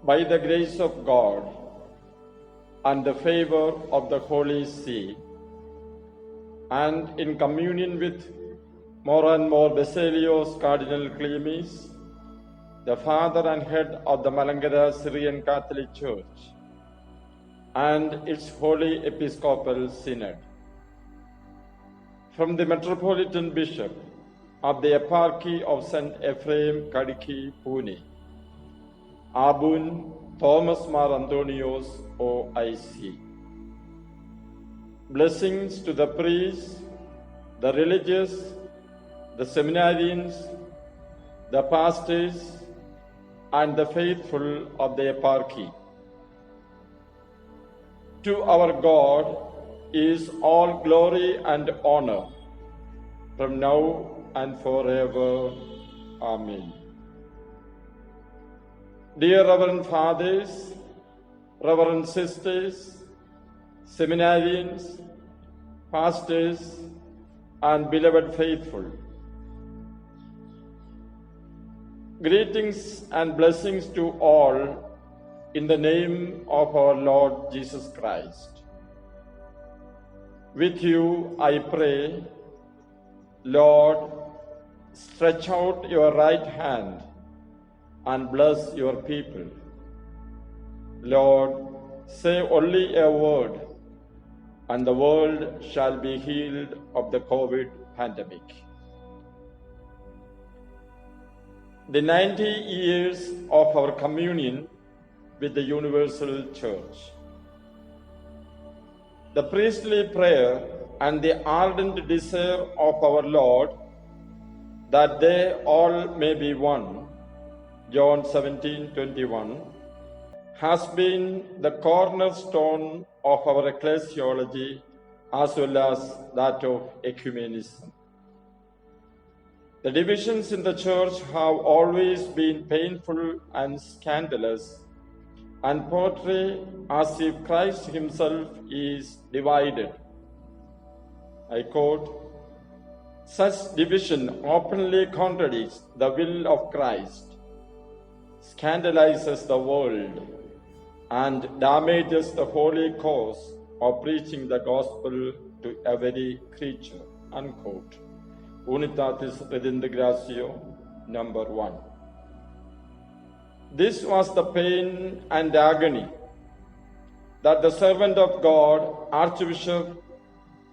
By the grace of God and the favor of the Holy See, and in communion with more and more Basilios Cardinal Clemis, the father and head of the Malankara Syrian Catholic Church, and its Holy Episcopal Synod. From the Metropolitan Bishop of the Eparchy of St. Ephraim Kadiki, Pune, Abun Thomas Mar Antonios, OIC. Blessings to the priests, the religious, the seminarians, the pastors, and the faithful of the eparchy. To our God is all glory and honor, from now and forever. Amen. Dear Reverend Fathers, Reverend Sisters, seminarians, pastors, and beloved faithful, greetings and blessings to all in the name of our Lord Jesus Christ. With you I pray, Lord, stretch out your right hand and bless your people. Lord, say only a word, and the world shall be healed of the COVID pandemic. The 90 years of our communion with the Universal Church. The priestly prayer and the ardent desire of our Lord that they all may be one, John 17:21, has been the cornerstone of our ecclesiology as well as that of ecumenism. The divisions in the Church have always been painful and scandalous and portray as if Christ himself is divided. I quote, "Such division openly contradicts the will of Christ, scandalizes the world, and damages the holy cause of preaching the gospel to every creature." Unquote. Unitatis Redintegratio, number 1. This was the pain and agony that the servant of God, Archbishop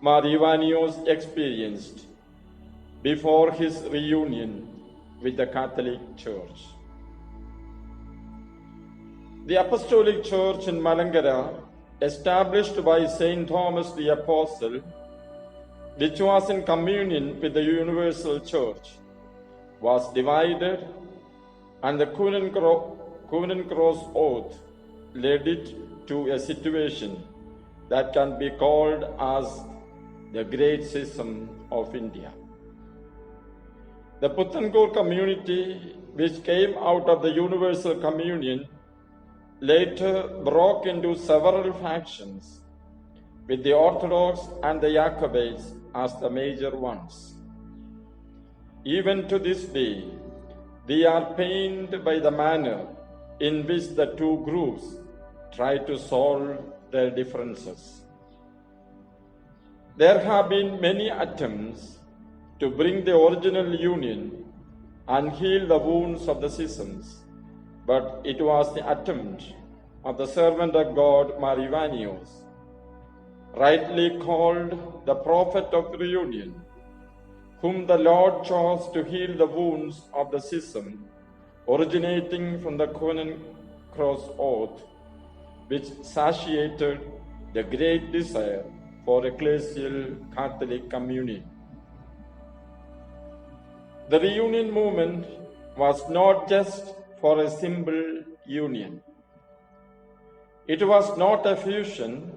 Mar Ivanios, experienced before his reunion with the Catholic Church. The Apostolic Church in Malankara, established by St. Thomas the Apostle, which was in communion with the Universal Church, was divided, and the Covenant Cross Oath led it to a situation that can be called as the Great Schism of India. The Puthankur community, which came out of the Universal Communion, later broke into several factions, with the Orthodox and the Jacobites as the major ones. Even to this day, we are pained by the manner in which the two groups try to solve their differences. There have been many attempts to bring the original union and heal the wounds of the schisms, but it was the attempt of the servant of God, Mar Ivanios, rightly called the prophet of reunion, whom the Lord chose to heal the wounds of the schism originating from the Covenant Cross Oath, which satiated the great desire for ecclesial Catholic communion. The reunion movement was not just for a simple union. It was not a fusion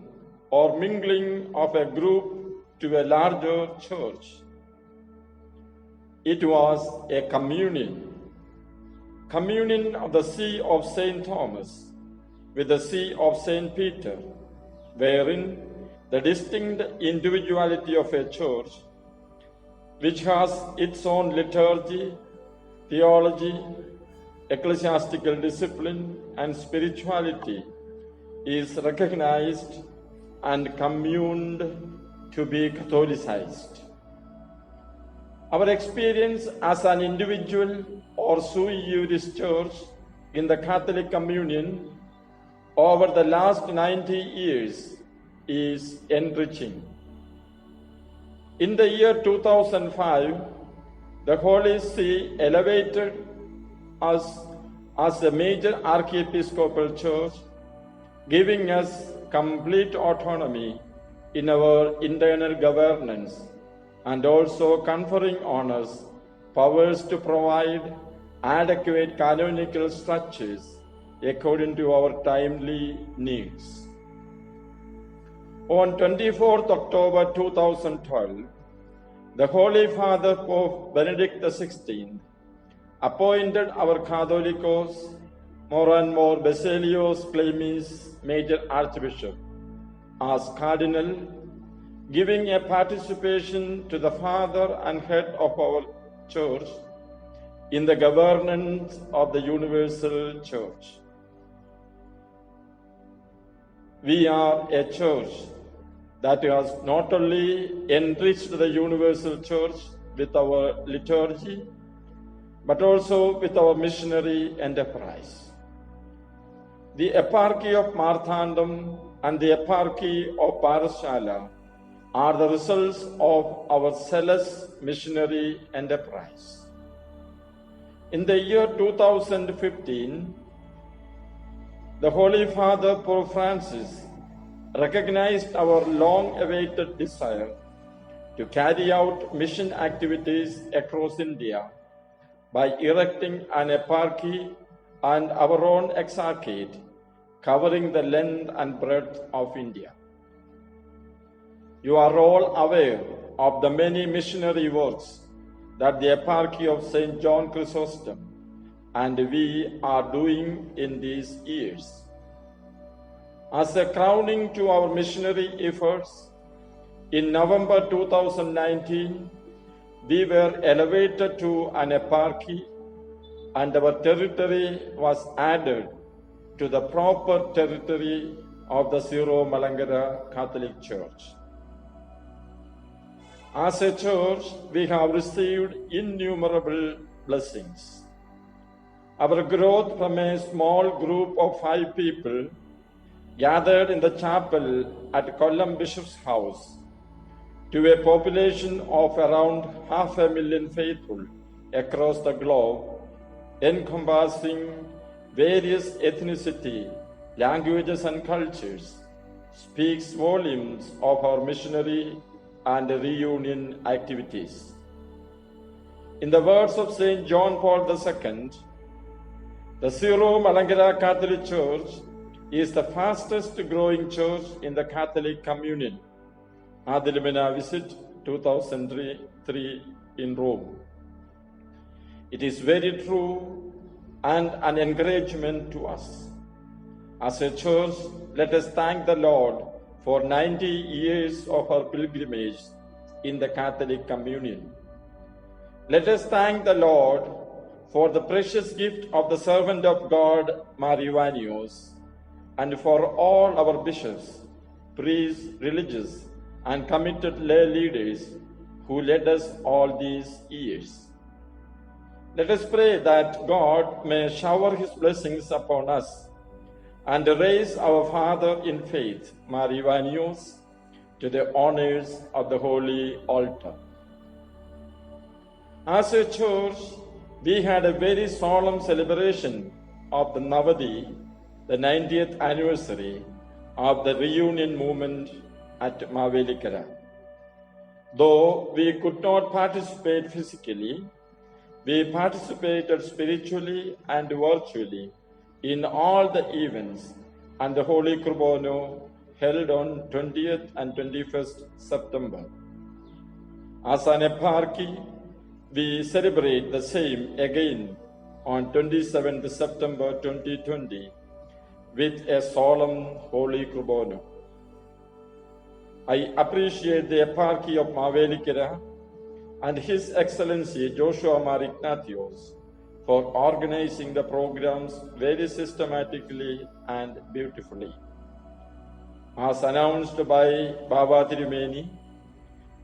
or mingling of a group to a larger church. It was a communion of the See of St. Thomas with the See of St. Peter, wherein the distinct individuality of a church, which has its own liturgy, theology, ecclesiastical discipline and spirituality is recognized and communed to be Catholicized. Our experience as an individual or sui juris church in the Catholic Communion over the last 90 years is enriching. In the year 2005, the Holy See elevated us as a major archiepiscopal church, giving us complete autonomy in our internal governance and also conferring on us powers to provide adequate canonical structures according to our timely needs. On 24th October 2012, the Holy Father Pope Benedict XVI appointed our Catholicos more and more Basilios Claimis Major Archbishop as Cardinal, giving a participation to the Father and Head of our Church in the governance of the Universal Church. We are a church that has not only enriched the Universal Church with our liturgy, but also with our missionary enterprise. The Eparchy of Marthandam and the Eparchy of Parashala are the results of our zealous missionary enterprise. In the year 2015, the Holy Father Pope Francis recognized our long-awaited desire to carry out mission activities across India by erecting an eparchy and our own exarchate covering the length and breadth of India. You are all aware of the many missionary works that the Eparchy of St. John Chrysostom and we are doing in these years. As a crowning to our missionary efforts, in November 2019, we were elevated to an eparchy and our territory was added to the proper territory of the Syro-Malankara Catholic Church. As a church, we have received innumerable blessings. Our growth from a small group of 5 people gathered in the chapel at Kollam Bishop's house to a population of around 500,000 faithful across the globe, encompassing various ethnicity, languages and cultures, speaks volumes of our missionary and reunion activities. In the words of St. John Paul II, the Syro-Malankara Catholic Church is the fastest growing church in the Catholic Communion. Adilmina visit 2003 in Rome. It is very true and an encouragement to us. As a church, let us thank the Lord for 90 years of our pilgrimage in the Catholic Communion. Let us thank the Lord for the precious gift of the servant of God, Mar Ivanios, and for all our bishops, priests, religious, and committed lay leaders who led us all these years. Let us pray that God may shower His blessings upon us and raise our Father in faith, Mar Ivanios, to the honors of the Holy Altar. As a church, we had a very solemn celebration of the Navadi, the 90th anniversary of the reunion movement at Mavelikara. Though we could not participate physically, we participated spiritually and virtually in all the events and the Holy Kurbono held on 20th and 21st September. As an eparchy, we celebrate the same again on 27th September 2020 with a solemn Holy Kurbono. I appreciate the Eparchy of Mavelikara and His Excellency Joshua Mar Ignatios for organizing the programs very systematically and beautifully. As announced by Baba Tirumeni,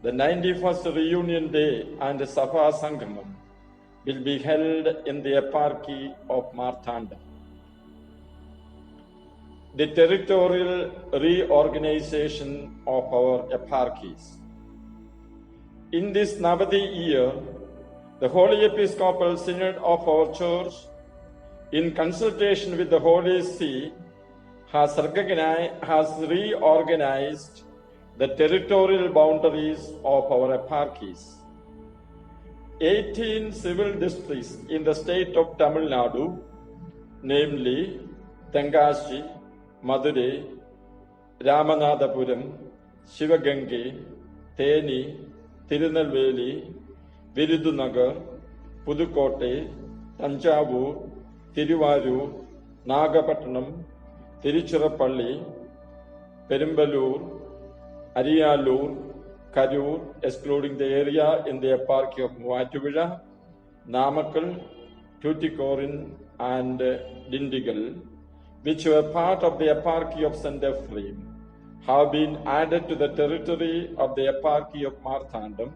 the 91st reunion day and Sabha Sangamam will be held in the eparchy of Marthanda. The territorial reorganization of our eparchies. In this Navadi year, the Holy Episcopal Synod of our Church, in consultation with the Holy See, has reorganized the territorial boundaries of our eparchies. 18 civil districts in the state of Tamil Nadu, namely Tenkasi, Madurai, Ramanathapuram, Sivagangai, Theni, Tirunelveli, Virudunagar, Pudukkottai, Thanjavur, Thiruvarur, Nagapattinam, Tiruchirappalli, Perambalur, Ariyalur, Karur, excluding the area in the eparchy of Muvattuvuzha, Namakkal, Tuticorin, and Dindigul, which were part of the eparchy of St. Ephraim, have been added to the territory of the eparchy of Marthandam,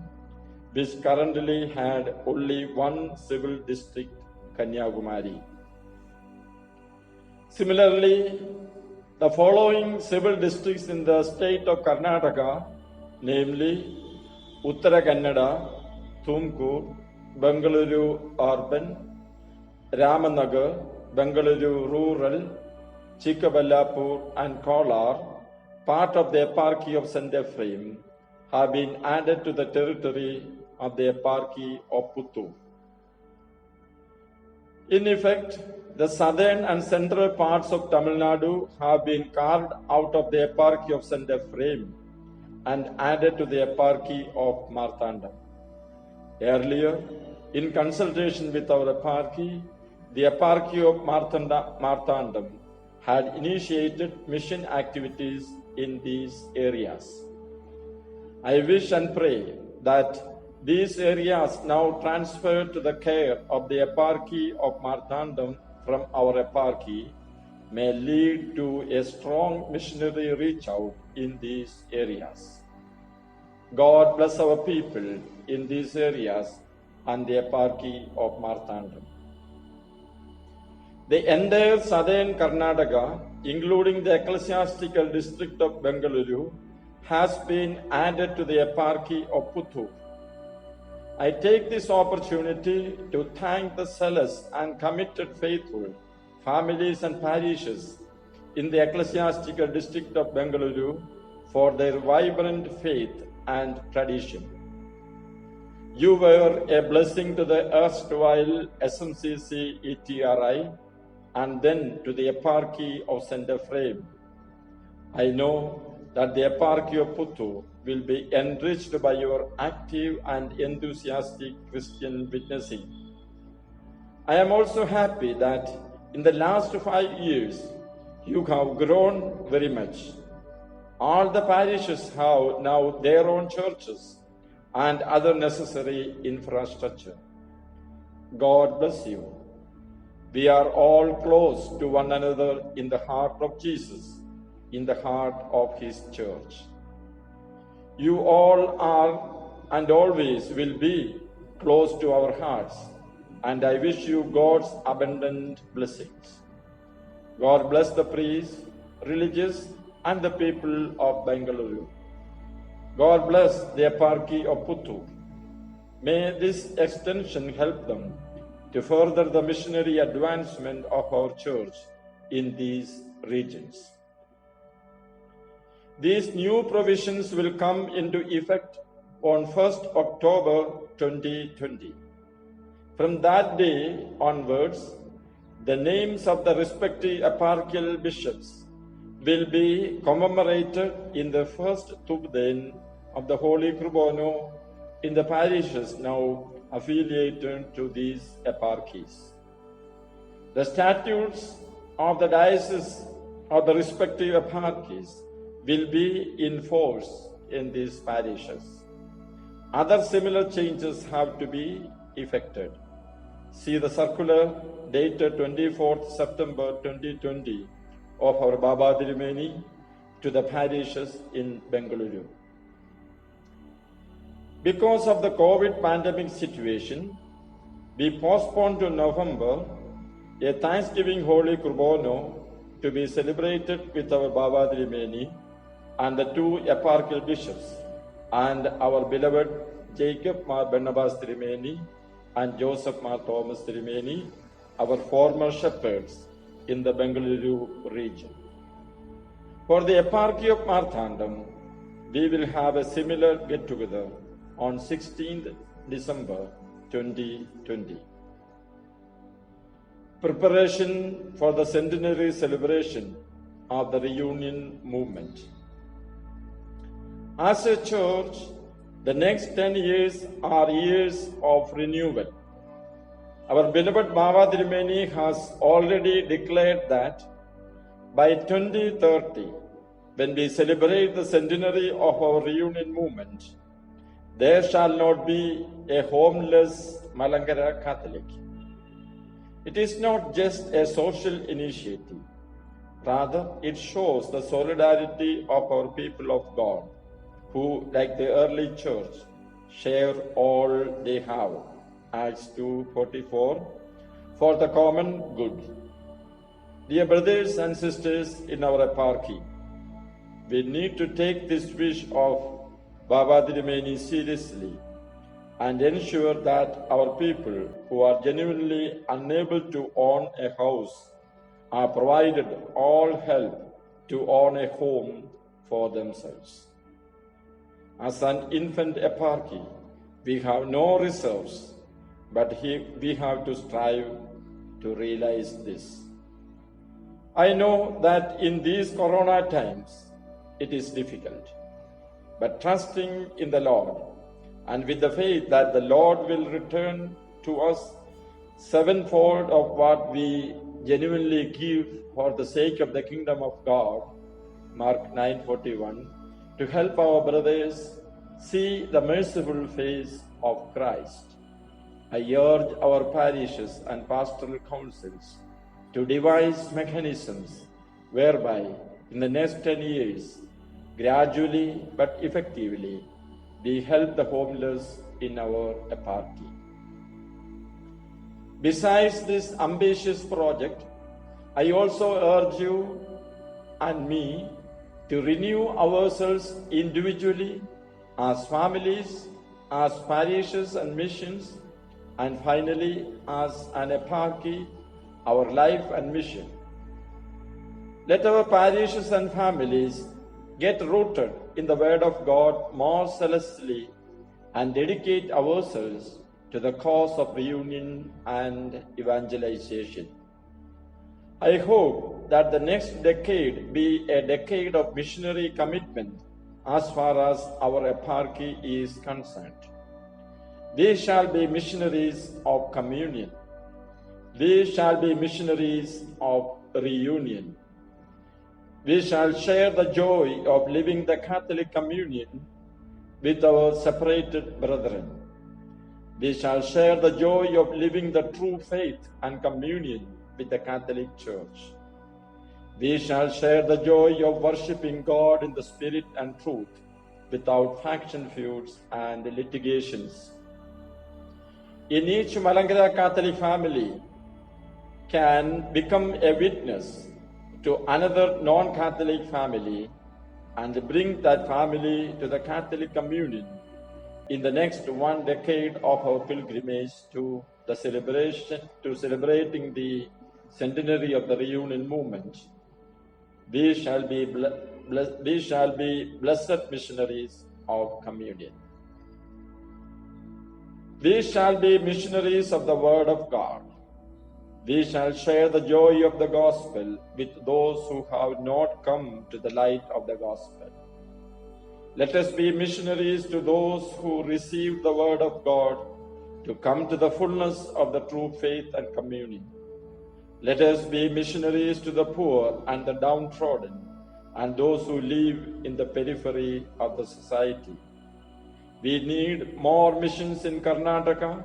which currently had only one civil district, Kanyakumari. Similarly, the following civil districts in the state of Karnataka, namely Uttara Kannada, Tumkur, Bengaluru Urban, Ramanagar, Bengaluru Rural, Chikkaballapur and Kolar, part of the eparchy of St. Ephraim, have been added to the territory of the eparchy of Puttur. In effect, the southern and central parts of Tamil Nadu have been carved out of the eparchy of St. Ephraim and added to the eparchy of Marthanda. Earlier, in consultation with our eparchy, the eparchy of Marthandam had initiated mission activities in these areas. I wish and pray that these areas now transferred to the care of the eparchy of Marthandam from our eparchy may lead to a strong missionary reach out in these areas. God bless our people in these areas and the eparchy of Marthandam. The entire southern Karnataka, including the ecclesiastical district of Bengaluru, has been added to the eparchy of Puttur. I take this opportunity to thank the zealous and committed faithful families and parishes in the ecclesiastical district of Bengaluru for their vibrant faith and tradition. You were a blessing to the erstwhile SMCC ETRI and then to the eparchy of St. Ephraim. I know that the eparchy of Puttur will be enriched by your active and enthusiastic Christian witnessing. I am also happy that in the last 5 years, you have grown very much. All the parishes have now their own churches and other necessary infrastructure. God bless you. We are all close to one another in the heart of Jesus, in the heart of His church. You all are and always will be close to our hearts, and I wish you God's abundant blessings. God bless the priests, religious, and the people of Bengaluru. God bless the eparchy of Puttur. May this extension help them to further the missionary advancement of our church in these regions. These new provisions will come into effect on 1st October 2020. From that day onwards, the names of the respective eparchial bishops will be commemorated in the first Tubden of the Holy Kurbano in the parishes now affiliated to these eparchies. The statutes of the diocese of the respective eparchies will be in force in these parishes. Other similar changes have to be effected. See the circular dated 24th September 2020 of our Baba Dirumeni to the parishes in Bengaluru. Because of the COVID pandemic situation, we postponed to November a Thanksgiving Holy Kurbono to be celebrated with our Baba Dirumeni and the two eparchal bishops and our beloved Jacob Mar Barnabas Dirumeni and Joseph Mar Thomas Dirumeni, our former shepherds in the Bengaluru region. For the eparchy of Marthandam, we will have a similar get-together on 16th December 2020. Preparation for the centenary celebration of the reunion movement. As a church, the next 10 years are years of renewal. Our beloved Baba Dirumeni has already declared that by 2030, when we celebrate the centenary of our reunion movement, there shall not be a homeless Malankara Catholic. It is not just a social initiative. Rather, it shows the solidarity of our people of God, who, like the early church, share all they have, Acts 2:44, for the common good. Dear brothers and sisters in our eparchy, we need to take this wish of Baba Dirumeni seriously and ensure that our people who are genuinely unable to own a house are provided all help to own a home for themselves. As an infant eparchy, we have no reserves, but we have to strive to realize this. I know that in these corona times, it is difficult, but trusting in the Lord and with the faith that the Lord will return to us sevenfold of what we genuinely give for the sake of the kingdom of God, Mark 9:41, to help our brothers see the merciful face of Christ. I urge our parishes and pastoral councils to devise mechanisms whereby in the next 10 years, gradually but effectively, we help the homeless in our eparchy. Besides this ambitious project, I also urge you and me to renew ourselves individually, as families, as parishes and missions, and finally as an eparchy, our life and mission. Let our parishes and families get rooted in the Word of God more zealously and dedicate ourselves to the cause of reunion and evangelization. I hope that the next decade be a decade of missionary commitment as far as our eparchy is concerned. We shall be missionaries of communion. We shall be missionaries of reunion. We shall share the joy of living the Catholic communion with our separated brethren. We shall share the joy of living the true faith and communion with the Catholic Church. We shall share the joy of worshipping God in the spirit and truth without faction feuds and litigations. In each Malankara Catholic family can become a witness to another non-Catholic family and bring that family to the Catholic communion in the next one decade of our pilgrimage to celebrating the centenary of the reunion movement. We shall be blessed missionaries of communion. We shall be missionaries of the Word of God. We shall share the joy of the gospel with those who have not come to the light of the gospel. Let us be missionaries to those who receive the Word of God to come to the fullness of the true faith and communion. Let us be missionaries to the poor and the downtrodden and those who live in the periphery of the society. We need more missions in Karnataka,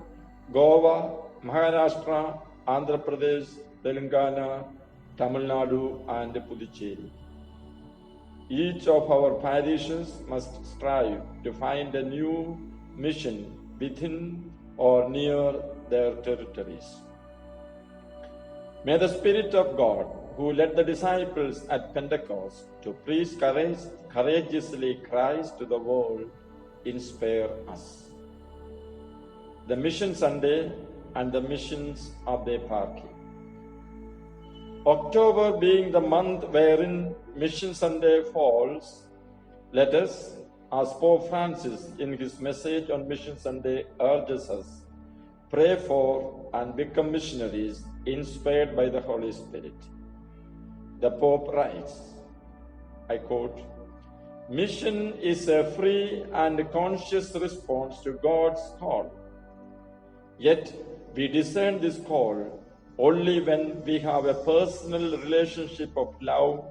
Goa, Maharashtra, Andhra Pradesh, Telangana, Tamil Nadu, and Puducherry. Each of our parishes must strive to find a new mission within or near their territories. May the Spirit of God, who led the disciples at Pentecost to preach courageously Christ to the world, inspire us. The Mission Sunday and the missions of the eparchy. October being the month wherein Mission Sunday falls, let us, as Pope Francis in his message on Mission Sunday urges us, pray for and become missionaries inspired by the Holy Spirit. The Pope writes, I quote, "Mission is a free and conscious response to God's call. Yet we discern this call only when we have a personal relationship of love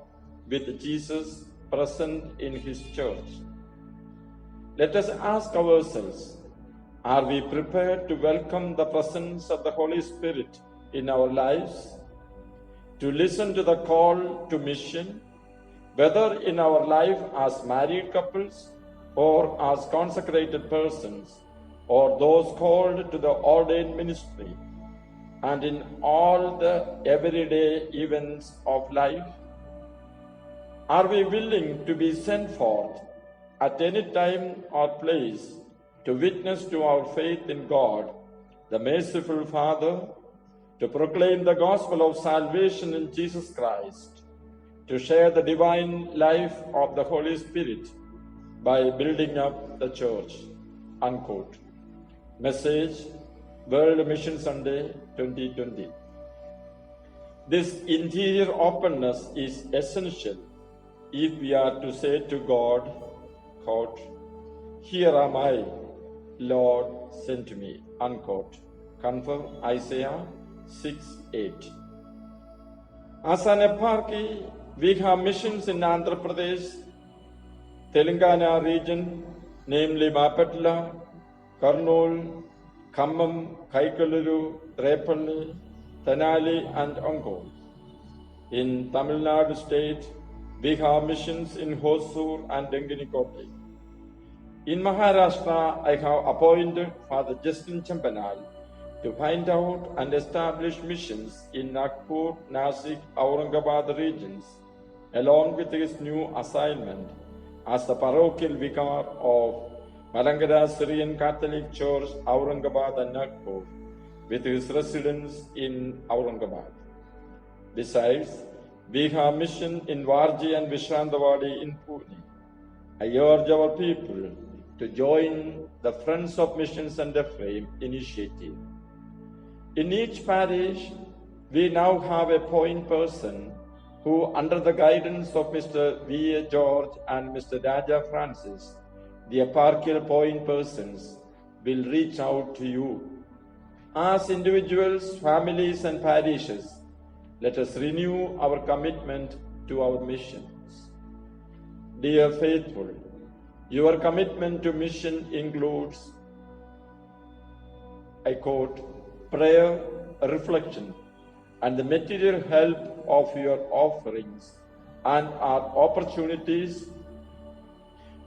with Jesus present in His church. Let us ask ourselves, are we prepared to welcome the presence of the Holy Spirit in our lives? To listen to the call to mission, whether in our life as married couples or as consecrated persons, or those called to the ordained ministry, and in all the everyday events of life? Are we willing to be sent forth at any time or place to witness to our faith in God, the merciful Father, to proclaim the gospel of salvation in Jesus Christ, to share the divine life of the Holy Spirit by building up the church?" Unquote. Message, World Mission Sunday 2020. This interior openness is essential if we are to say to God, quote, "Here am I, Lord, send me," unquote. Confirm Isaiah 6:8. As an eparchy, we have missions in Andhra Pradesh, Telangana region, namely Bapatla, Kurnool, Khammam, Kaikaluru, Repalli, Tenali, and Ongole. In Tamil Nadu state, we have missions in Hosur and Denginikote. In Maharashtra, I have appointed Father Justin Champanal to find out and establish missions in Nagpur, Nasik, Aurangabad regions, along with his new assignment as the parochial vicar of Malankara Syrian Catholic Church, Aurangabad and Nagpur, with his residence in Aurangabad. Besides, we have mission in Varji and Vishrantavadi in Pune. I urge our people to join the Friends of Mission Center Frame initiative. In each parish, we now have a point person who, under the guidance of Mr. V. A. George and Mr. Raja Francis, the eparchial point persons, will reach out to you. As individuals, families, and parishes, let us renew our commitment to our missions. Dear faithful, your commitment to mission includes, I quote, prayer, reflection, and the material help of your offerings, and our opportunities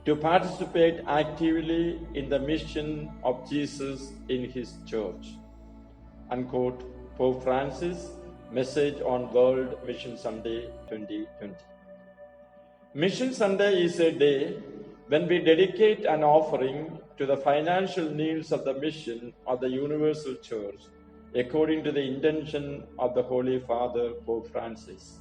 to participate actively in the mission of Jesus in His church. Unquote. Pope Francis, message on World Mission Sunday 2020. Mission Sunday is a day when we dedicate an offering to the financial needs of the mission of the Universal Church, according to the intention of the Holy Father, Pope Francis.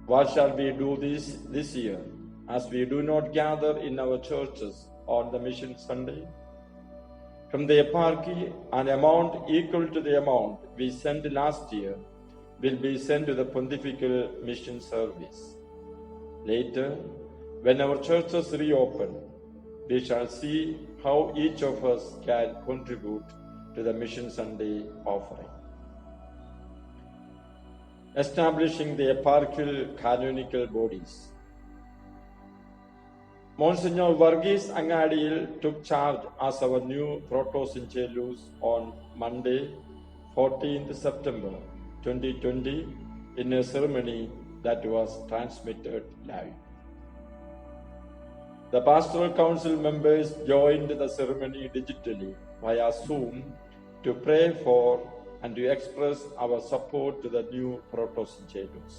What shall we do this year, as we do not gather in our churches on the Mission Sunday? From the eparchy, an amount equal to the amount we sent last year will be sent to the Pontifical Mission Service. Later, when our churches reopen, we shall see how each of us can contribute to the Mission Sunday offering. Establishing the eparchial canonical bodies. Monsignor Varghese Angadiil took charge as our new Protosyncellus on Monday, 14th September 2020 in a ceremony that was transmitted live. The Pastoral Council members joined the ceremony digitally via Zoom to pray for and to express our support to the new protosyncellus.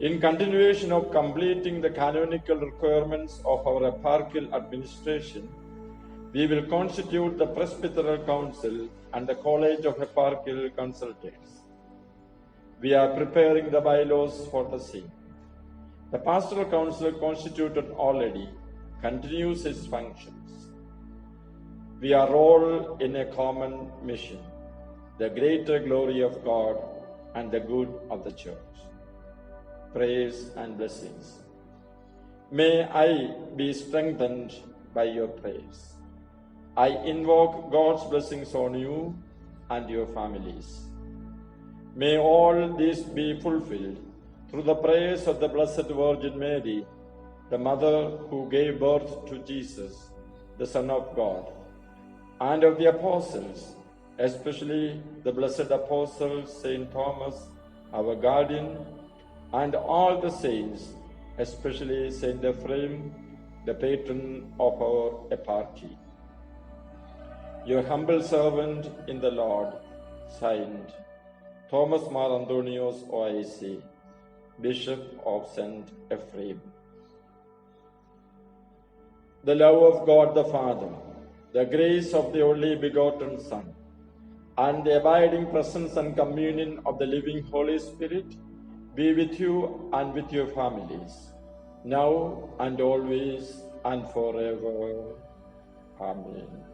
In continuation of completing the canonical requirements of our eparchial administration, we will constitute the Presbyteral Council and the College of Eparchial Consultants. We are preparing the bylaws for the same. The Pastoral Council constituted already continues its functions. We are all in a common mission, the greater glory of God and the good of the Church. Praise and blessings. May I be strengthened by your prayers. I invoke God's blessings on you and your families. May all these be fulfilled through the prayers of the Blessed Virgin Mary, the Mother who gave birth to Jesus, the Son of God, and of the Apostles, especially the Blessed Apostle Saint Thomas, our guardian, and all the saints, especially Saint Ephraim, the patron of our eparchy. Your humble servant in the Lord, signed Thomas Mar Antonios OIC, Bishop of St. Ephraim. The love of God the Father, the grace of the only begotten Son, and the abiding presence and communion of the living Holy Spirit be with you and with your families, now and always and forever. Amen.